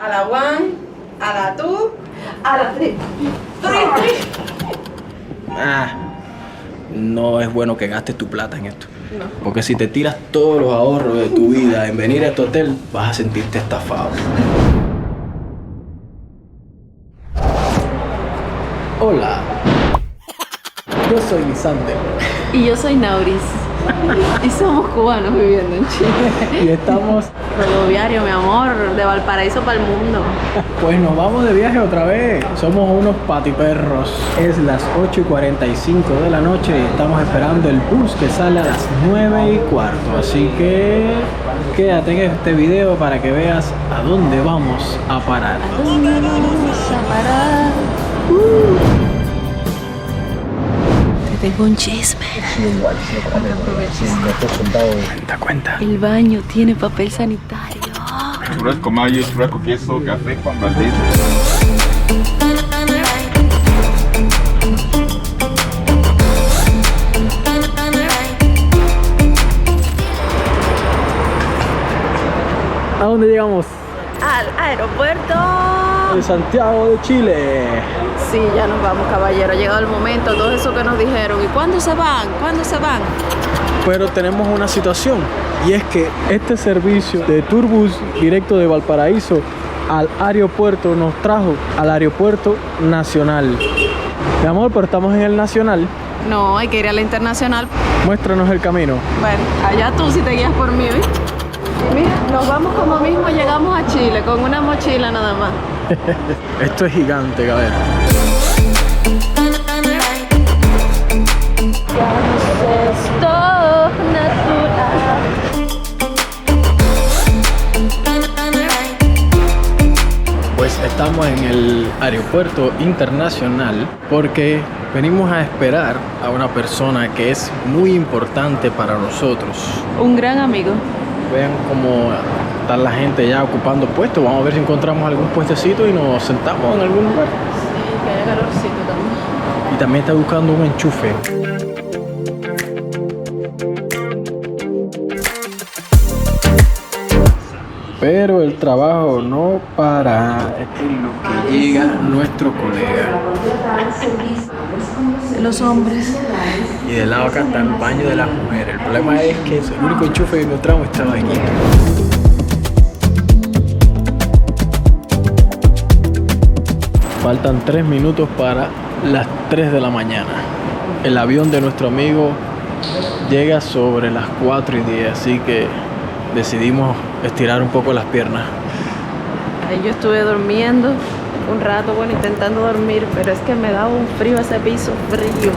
A la one, a la two, a la three. No es bueno que gastes tu plata en esto. No. Porque si te tiras todos los ahorros de tu vida en venir a este hotel, vas a sentirte estafado. Hola, yo soy Lisander Y yo soy Nauris. Y somos cubanos viviendo en Chile. y estamos, Ferroviario, mi amor, de Valparaíso para el mundo. pues nos vamos de viaje otra vez. Somos unos patiperros. Es las 8:45 de la noche y estamos esperando el bus que sale a las 9:15. Así que quédate en este video para que veas a dónde vamos a parar. ¿A dónde vamos a parar? Te tengo un chisme. Cuenta. El baño tiene papel sanitario. Churrasco mayo, churrasco queso, café Juan Valdez. ¿A dónde llegamos? Al aeropuerto. De Santiago de Chile. Sí, ya nos vamos, caballero. Ha llegado el momento, todo eso que nos dijeron. ¿Y cuándo se van? ¿Cuándo se van? Pero tenemos una situación y es que este servicio de Turbus directo de Valparaíso al aeropuerto nos trajo al aeropuerto nacional. Mi amor, pero estamos en el nacional. No, hay que ir a la internacional. Muéstranos el camino. Bueno, allá tú si te guías por mí, ¿viste? Mira, nos vamos como mismo llegamos a Chile, con una mochila nada más. Esto es gigante, cabrón. Esto natural. Pues estamos en el aeropuerto internacional porque venimos a esperar a una persona que es muy importante para nosotros. Un gran amigo. Vean cómo está la gente ya ocupando puestos. Vamos a ver si encontramos algún puestecito y nos sentamos en algún lugar. Sí, que haya calorcito también. Y también está buscando un enchufe. Pero el trabajo no para. Es lo que llega nuestro colega. Los hombres. Y del lado acá está el baño de las mujeres. El problema es que el único enchufe que encontramos estaba aquí. Faltan 3 minutos para las 3 de la mañana. El avión de nuestro amigo llega sobre las 4:10, así que decidimos estirar un poco las piernas. Ahí yo estuve durmiendo un rato, bueno, intentando dormir, pero es que me daba un frío ese piso, frío.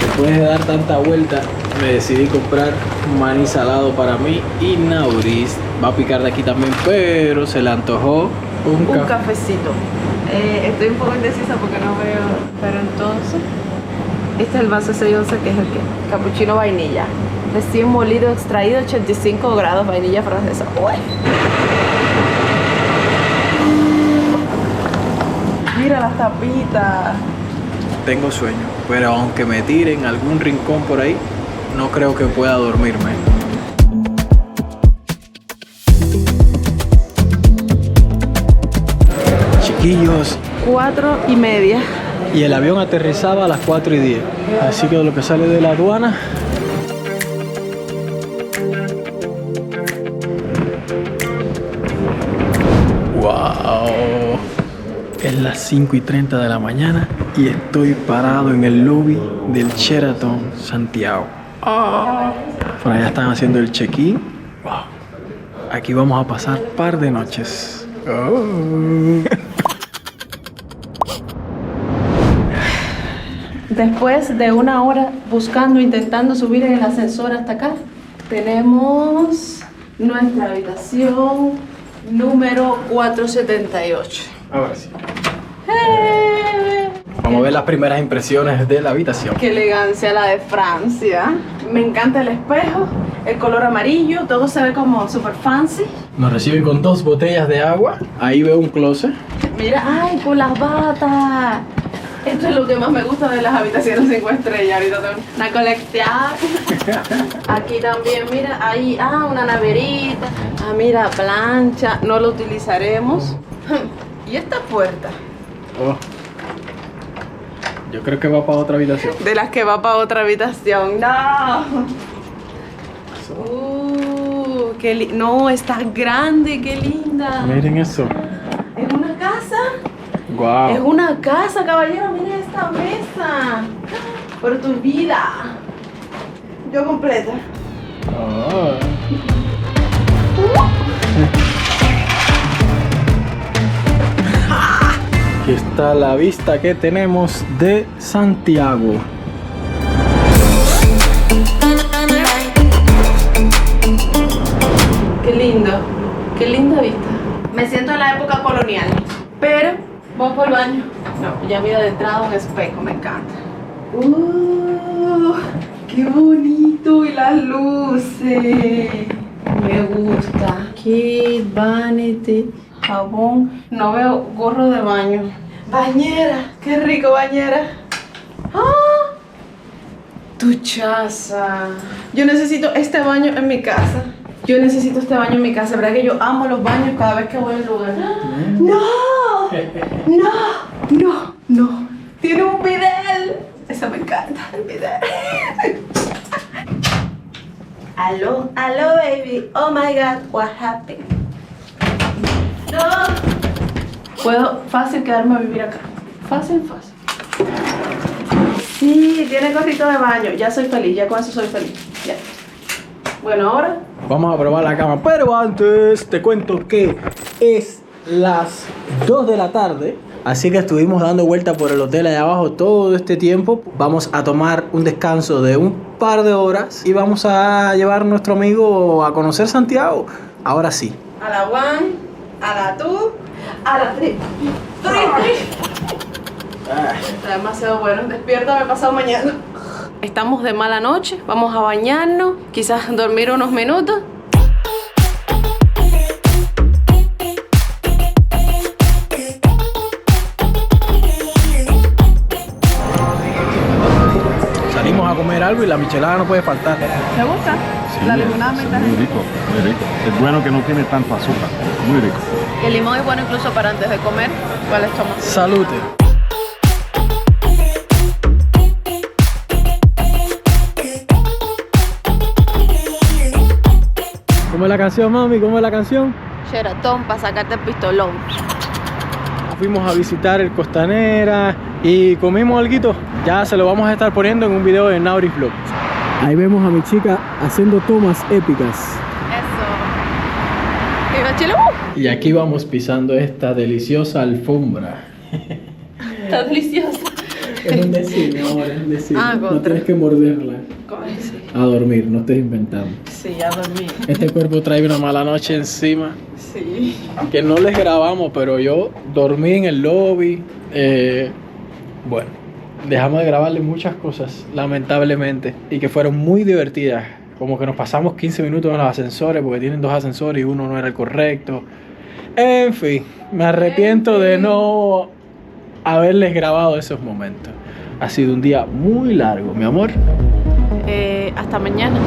Después de dar tanta vuelta, me decidí comprar maní salado para mí y Nauris va a picar de aquí también, pero se le antojó un café. Cafecito. Estoy un poco indecisa porque no veo, pero entonces este es el vaso 611 que es el que capuchino vainilla, recién molido, extraído, 85 grados, vainilla francesa. ¡Uy! Mira las tapitas. Tengo sueño, pero aunque me tire en algún rincón por ahí, no creo que pueda dormirme. Chiquillos, 4:30. y el avión aterrizaba a las 4:10. Así que lo que sale de la aduana. ¡Wow! Es las 5:30 de la mañana y estoy parado en el lobby del Sheraton Santiago. Por allá están haciendo el check-in. ¡Wow! Aquí vamos a pasar par de noches. Después de una hora buscando, intentando subir en el ascensor hasta acá, tenemos nuestra habitación número 478. Ahora sí. Vamos a ver las primeras impresiones de la habitación. Qué elegancia la de Francia. Me encanta el espejo, el color amarillo, todo se ve como super fancy. Nos reciben con 2 botellas de agua. Ahí veo un closet. Mira, ay, con las batas. Esto es lo que más me gusta de las habitaciones 5 estrellas. Ahorita tengo una colección. Aquí también, mira, ahí, una neverita. Mira, plancha. No lo utilizaremos. ¿Y esta puerta? Oh. Yo creo que va para otra habitación. De las que va para otra habitación. ¡No! No, está grande, qué linda. Miren eso. ¿Es una casa? Wow. Es una casa, caballero. Miren esta mesa. Por tu vida. Yo completa. Oh. Aquí está la vista que tenemos de Santiago. Qué lindo. Qué linda vista. Me siento en la época colonial. Pero, vamos por el baño. No, ya mira de entrada un espejo, me encanta. ¡Qué bonito! Y las luces. Me gusta. Kid, vanity, jabón. No veo gorro de baño. Bañera. Qué rico, bañera. ¡Ah! Duchaza. Yo necesito este baño en mi casa. Yo necesito este baño en mi casa. ¿Verdad que yo amo los baños cada vez que voy al lugar? ¡No! ¡No! ¡No! ¡No! ¡Tiene un bidel! Eso me encanta, el bidel. Aló, aló, baby. Oh my God, what happened? No. Puedo fácil quedarme a vivir acá. Fácil, fácil. Sí, tiene gorrito de baño. Ya soy feliz, ya con eso soy feliz. Ya. Bueno, ahora vamos a probar la cama, pero antes te cuento que es las 2 de la tarde. Así que estuvimos dando vuelta por el hotel allá abajo todo este tiempo. Vamos a tomar un descanso de un par de horas y vamos a llevar a nuestro amigo a conocer Santiago. Ahora sí. a la 1, a la 2, a la 3. Está demasiado bueno. Despiértame pasado mañana. Estamos de mala noche. Vamos a bañarnos. Quizás dormir unos minutos. Salimos a comer algo y la michelada no puede faltar. ¿Te gusta? Sí, La limonada es menta. muy rico, muy rico. Es bueno que no tiene tanto azúcar, muy rico. El limón es bueno incluso para antes de comer. ¿Cuál es tomate? Salute. ¿Cómo es la canción, mami? ¿Cómo es la canción? Sheraton para sacarte el pistolón. Fuimos a visitar el Costanera y comimos alguito. Ya se lo vamos a estar poniendo en un video de Nauris Vlog. Ahí vemos a mi chica haciendo tomas épicas. Eso. ¿Viva Chile? Y aquí vamos pisando esta deliciosa alfombra. Está deliciosa. Es un decir, mi amor, es un decir. No contra. tienes que morderla. Sí. A dormir, no estés inventando. Sí, ya dormí. Este cuerpo trae una mala noche encima. Sí. Que no les grabamos, pero yo dormí en el lobby. Bueno, dejamos de grabarle muchas cosas, lamentablemente, y que fueron muy divertidas. Como que nos pasamos 15 minutos en los ascensores porque tienen 2 ascensores y uno no era el correcto. En fin, me arrepiento de no haberles grabado esos momentos. Ha sido un día muy largo, mi amor. Hasta mañana.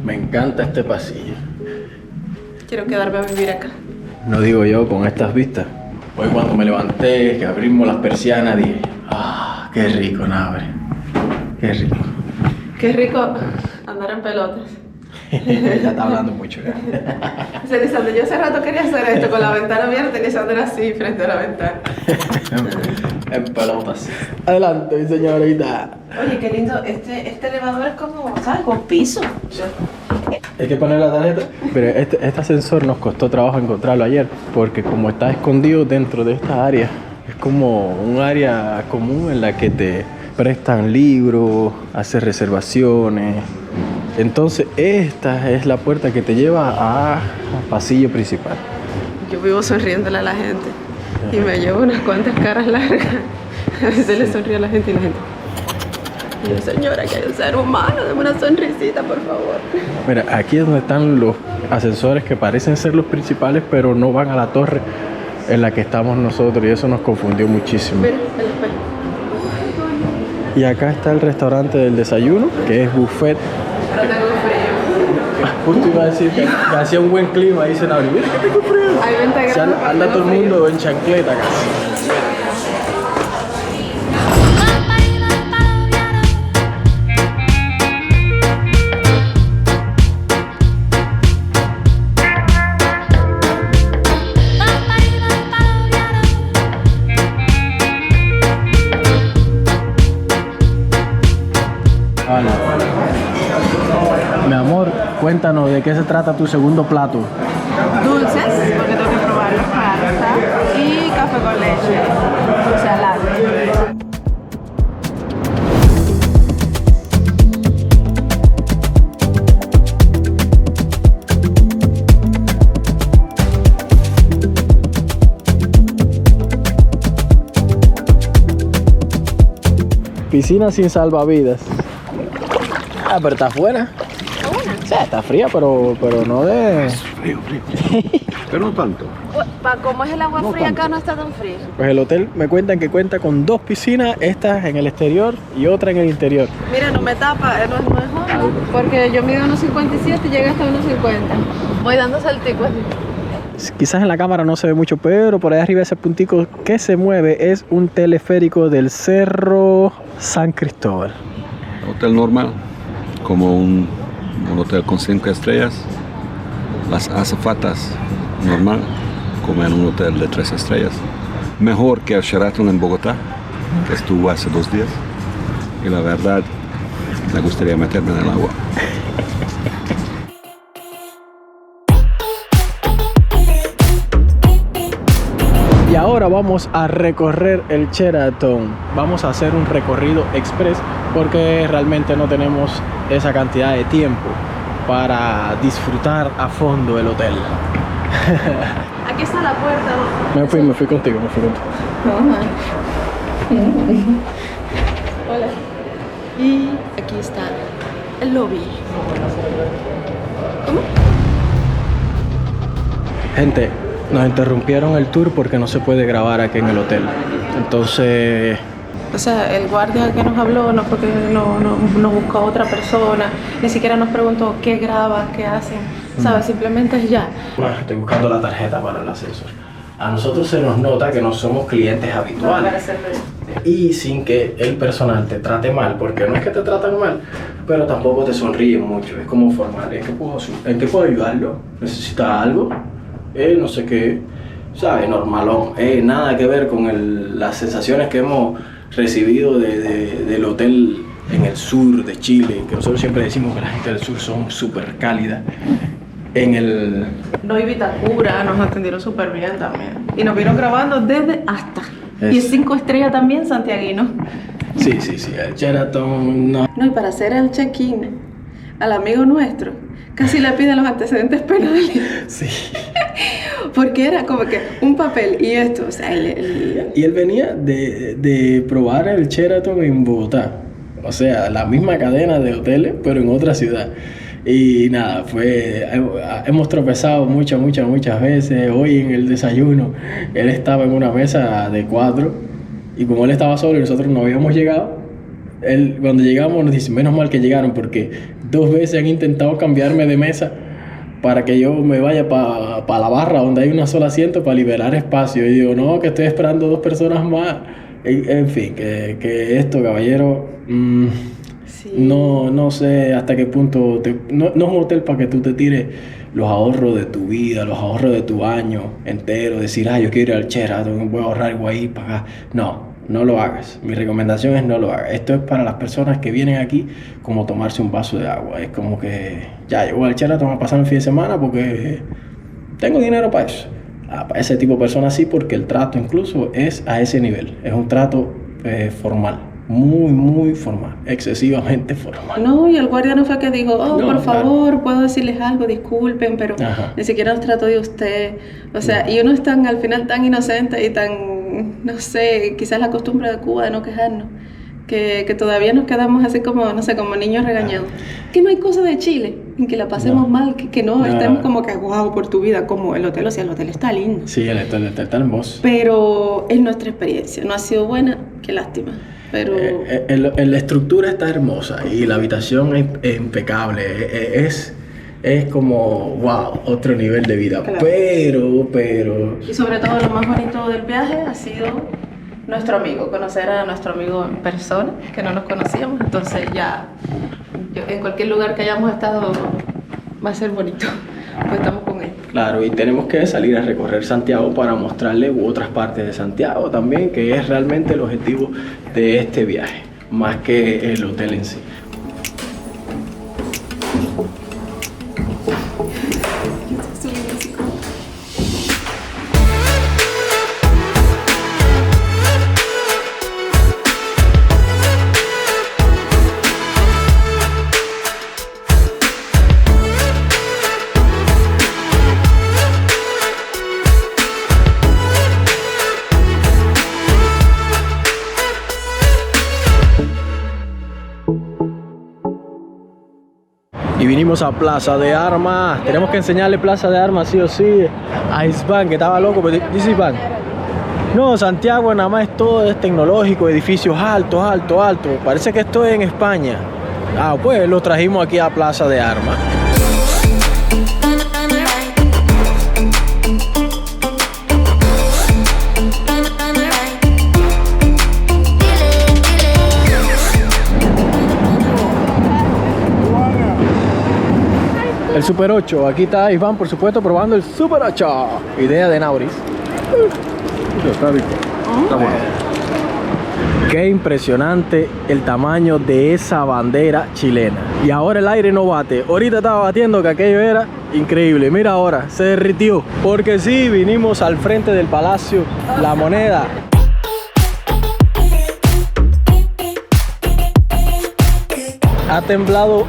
Me encanta este pasillo. Quiero quedarme a vivir acá. No digo yo con estas vistas. Hoy cuando me levanté, que abrimos las persianas, dije, ¡ah, qué rico, Nabre! ¡Qué rico! Qué rico andar en pelotas. Ya está hablando mucho ya. Lisandro, yo hace rato quería hacer esto con la ventana abierta y Lisandro así frente a la ventana. En pelotas. Adelante, mi señorita. Oye, qué lindo. Este elevador es como, ¿sabes? Con piso. Hay que poner la tarjeta. Pero este ascensor nos costó trabajo encontrarlo ayer, porque como está escondido dentro de esta área, es como un área común en la que te prestan libros, haces reservaciones. Entonces esta es la puerta que te lleva al pasillo principal. Yo vivo sonriéndole a la gente. Y me llevo unas cuantas caras largas. A veces le sonríe a la gente y la gente... Y yo, señora, que hay un ser humano, dame una sonrisita, por favor. Mira, aquí es donde están los ascensores que parecen ser los principales, pero no van a la torre en la que estamos nosotros, y eso nos confundió muchísimo. Mira, el espejo. Y acá está el restaurante del desayuno, que es buffet. Pero tengo frío. Justo iba a decir que hacía un buen clima, dicen ahora, mira que tengo frío. Hay 20 O sea, grados. anda todo el mundo en chancleta casi. Vale. Mi amor, cuéntanos de qué se trata tu segundo plato. Dulces, porque tengo que probar la pasta. Y café con leche. O sea, latte. Piscina sin salvavidas. Ah, pero está buena. ¿Está buena? Sí, está fría, pero no de... Frío. Pero no tanto. Como es el agua fría acá, no está tan frío. Pues el hotel me cuentan que cuenta con 2 piscinas, esta en el exterior y otra en el interior. Mira, no me tapa, no es mejor, porque yo mido 1,57 y llega hasta 1,50. Voy dando salticos. Quizás en la cámara no se ve mucho, pero por ahí arriba ese puntico que se mueve es un teleférico del Cerro San Cristóbal. Hotel normal, como un hotel con 5 estrellas. Las azafatas normal, como en un hotel de 3 estrellas. Mejor que el Sheraton en Bogotá, que estuvo hace 2 días. Y la verdad, me gustaría meterme en el agua. Y ahora vamos a recorrer el Sheraton. Vamos a hacer un recorrido express porque realmente no tenemos esa cantidad de tiempo para disfrutar a fondo el hotel. Aquí está la puerta. Me fui contigo. Hola. Y aquí está el lobby. ¿Cómo? Gente, nos interrumpieron el tour porque no se puede grabar aquí en el hotel. Entonces... O sea, el guardia que nos habló no fue que nos buscó a otra persona, ni siquiera nos preguntó qué graban, qué hacen, ¿sabes? Simplemente es ya. Bueno, estoy buscando la tarjeta para el ascensor. A nosotros se nos nota que no somos clientes habituales. Y sin que el personal te trate mal, porque no es que te tratan mal, pero tampoco te sonríen mucho. Es como formal. ¿En qué puedo ayudarlo? ¿Necesita algo? No sé qué. ¿Sabes? Normalón. Nada que ver con las sensaciones que hemos recibido del hotel en el sur de Chile, que nosotros siempre decimos que la gente del sur son súper cálidas. No hay Vitacura, nos atendieron súper bien también. Y nos vieron grabando desde hasta. Y 5 estrellas también, santiaguino. Sí, el Sheraton no. No, y para hacer el check-in al amigo nuestro, casi le piden los antecedentes penales. Sí. Porque era como que un papel y esto, o sea, Y él venía de probar el Sheraton en Bogotá. O sea, la misma cadena de hoteles, pero en otra ciudad. Y nada, hemos tropezado muchas veces. Hoy en el desayuno, él estaba en una mesa de 4 y como él estaba solo y nosotros no habíamos llegado, cuando llegamos nos dice, menos mal que llegaron porque 2 veces han intentado cambiarme de mesa para que yo me vaya para la barra donde hay un solo asiento para liberar espacio. Y digo, no, que estoy esperando 2 personas más. En fin, que esto, caballero... sí. No sé hasta qué punto no es un hotel para que tú te tires los ahorros de tu vida, los ahorros de tu año entero, decir, yo quiero ir al Sheraton, voy a ahorrar algo ahí para acá. No lo hagas. Mi recomendación es no lo hagas. Esto es para las personas que vienen aquí como tomarse un vaso de agua. Es como que ya llego al Sheraton a pasar el fin de semana porque tengo dinero para eso. Para ese tipo de personas sí, porque el trato incluso es a ese nivel. Es un trato formal. muy formal, excesivamente formal. No, y el guardia no fue que dijo, oh, No, por claro. favor, puedo decirles algo, disculpen, pero Ajá. ni siquiera nos trató de usted. O sea, y uno es tan, al final, tan inocente y tan, no sé, quizás la costumbre de Cuba de no quejarnos, que todavía nos quedamos así como, no sé, como niños regañados. Que no hay cosa de Chile, en que la pasemos mal, que no, estemos como que, wow, por tu vida, como el hotel, o sea, el hotel está lindo. Sí, el hotel está hermoso. Pero es nuestra experiencia, no ha sido buena, qué lástima. Pero La estructura está hermosa y la habitación es impecable. Es como, wow, otro nivel de vida. Claro. Pero... Y sobre todo lo más bonito del viaje ha sido nuestro amigo, conocer a nuestro amigo en persona, que no nos conocíamos, entonces ya en cualquier lugar que hayamos estado va a ser bonito, pues estamos con él. Claro, y tenemos que salir a recorrer Santiago para mostrarle otras partes de Santiago también, que es realmente el objetivo de este viaje, más que el hotel en sí. Y vinimos a Plaza de Armas. Tenemos que enseñarle Plaza de Armas sí o sí a Isván, que estaba loco, pero dice Isván, no, Santiago nada más todo es tecnológico, edificios altos. Parece que estoy en España. Ah, pues lo trajimos aquí a Plaza de Armas. El Super 8, aquí está Iván, por supuesto, probando el Super 8. Idea de Nauris. Está rico. Está bueno. Qué impresionante el tamaño de esa bandera chilena. Y ahora el aire no bate. Ahorita estaba batiendo, que aquello era increíble. Mira ahora, se derritió. Porque sí, vinimos al frente del Palacio La Moneda. Ha temblado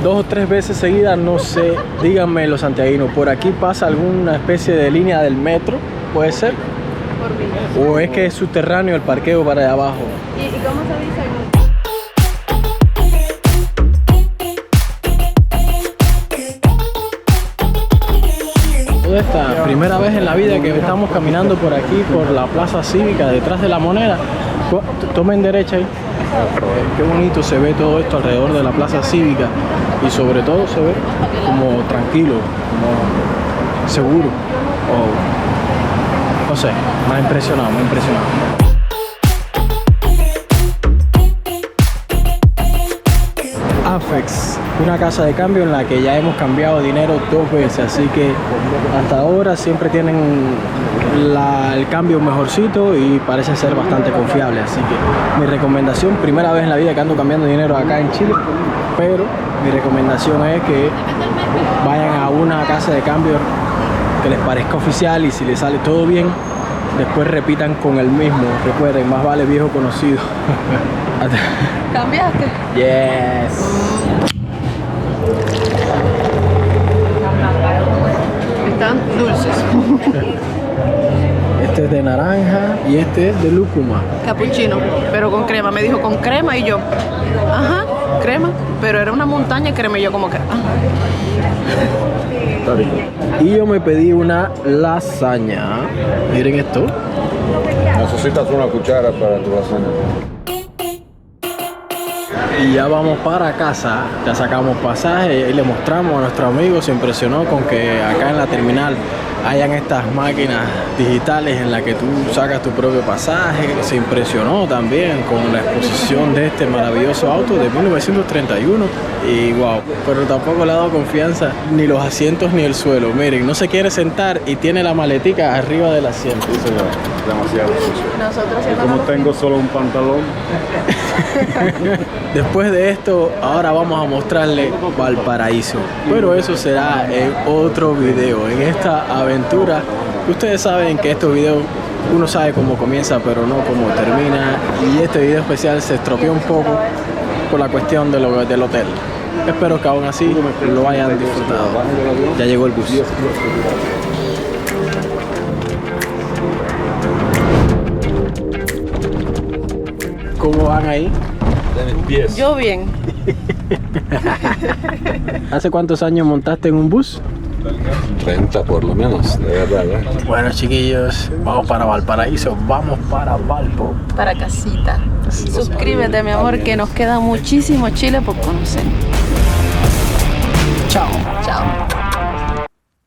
2 o 3 veces seguidas, no sé, díganme los santiaguinos, ¿por aquí pasa alguna especie de línea del metro? ¿Puede ser? ¿O es que es subterráneo el parqueo para allá abajo? ¿Y cómo se dice? Toda esta primera vez en la vida que estamos caminando por aquí, por la plaza cívica, detrás de La Moneda. Tomen derecha ahí. Qué bonito se ve todo esto alrededor de la plaza cívica y sobre todo se ve como tranquilo, como seguro. No sé, me ha impresionado, Afex, una casa de cambio en la que ya hemos cambiado dinero 2 veces, así que hasta ahora siempre tienen el cambio mejorcito y parece ser bastante confiable, así que mi recomendación, primera vez en la vida que ando cambiando dinero acá en Chile, pero mi recomendación es que vayan a una casa de cambio que les parezca oficial y si les sale todo bien, después repitan con el mismo. Recuerden, más vale viejo conocido. ¿Cambiaste? Yes. Están dulces. Este es de naranja y este es de lúcuma. Capuchino, pero con crema. Me dijo con crema y yo, ajá, crema. Pero era una montaña de crema y yo como que, ajá. Está rico. Y yo me pedí una lasaña. Miren esto. Necesitas una cuchara para tu lasaña. Y ya vamos para casa, ya sacamos pasaje y le mostramos a nuestro amigo, se impresionó con que acá en la terminal hayan estas máquinas digitales en las que tú sacas tu propio pasaje, se impresionó también con la exposición de este maravilloso auto de 1931 y wow, pero tampoco le ha dado confianza ni los asientos ni el suelo, miren, no se quiere sentar y tiene la maletica arriba del asiento. Sí, señor. Demasiado sucio. Nosotros Y como tengo solo un pantalón, Después de esto, ahora vamos a mostrarle Valparaíso. Pero eso será en otro video, en esta aventura. Ustedes saben que estos videos, uno sabe cómo comienza, pero no cómo termina. Y este video especial se estropeó un poco por la cuestión del hotel. Espero que aún así lo hayan disfrutado. Ya llegó el bus. ¿Cómo van ahí? Yo bien. ¿Hace cuántos años montaste en un bus? 30 por lo menos, de verdad, ¿eh? Bueno, chiquillos, vamos para Valparaíso, vamos para Valpo. Para casita. Suscríbete, mi amor, que nos queda muchísimo Chile por conocer. Chao. Chao.